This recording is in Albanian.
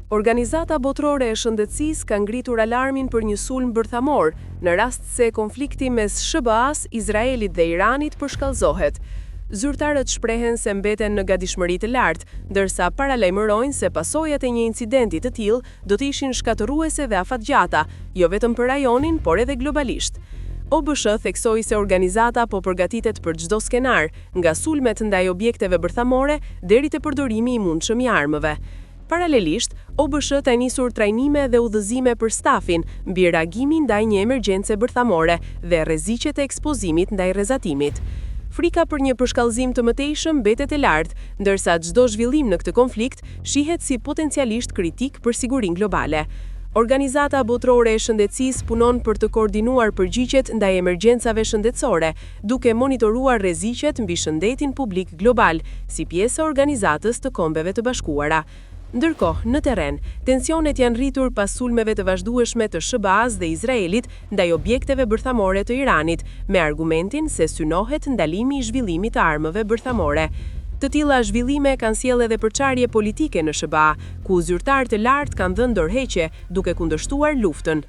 Organizata Botërore e Shëndetësisë ka ngritur alarmin për një sulm bërthamor në rast se konflikti mes SBA-s, Izraelit dhe Iranit përshkallëzohet. Zyrtarët shprehen se mbeten në gatishmëri të lartë, ndërsa paralajmërojnë se pasojat e një incidenti të tillë do të ishin shkatërruese dhe afatgjata, jo vetëm për rajonin, por edhe globalisht. OBSH theksoi se organizata po përgatitet për çdo skenar, nga sulmet ndaj objekteve bërthamore deri te përdorimi i mundshëm i armëve. Paralelisht, OBSH ka nisur trajnime dhe udhëzime për stafin mbi reagimin ndaj një emergjence bërthamore dhe rreziqet e ekspozimit ndaj rrezatimit. Frika për një përshkallëzim të mëtejshëm mbetet e lartë, ndërsa çdo zhvillim në këtë konflikt shihet si potencialisht kritik për sigurinë globale. Organizata Botërore e Shëndetësisë punon për të koordinuar përgjigjet ndaj emergjencave shëndetësore, duke monitoruar rreziqet mbi shëndetin publik global, si pjesë e Organizatës të Kombeve të Bashkuara. Ndërkohë, në terren, tensionet janë rritur pas sulmeve të vazhdueshme të SBA-s dhe Izraelit ndaj objekteve bërthamore të Iranit, me argumentin se synohet ndalimi i zhvillimit të armëve bërthamore. Të tilla zhvillime kanë sjellë edhe përçarje politike në SBA, ku zyrtarë të lartë kanë dhënë dorëheqje duke kundërshtuar luftën.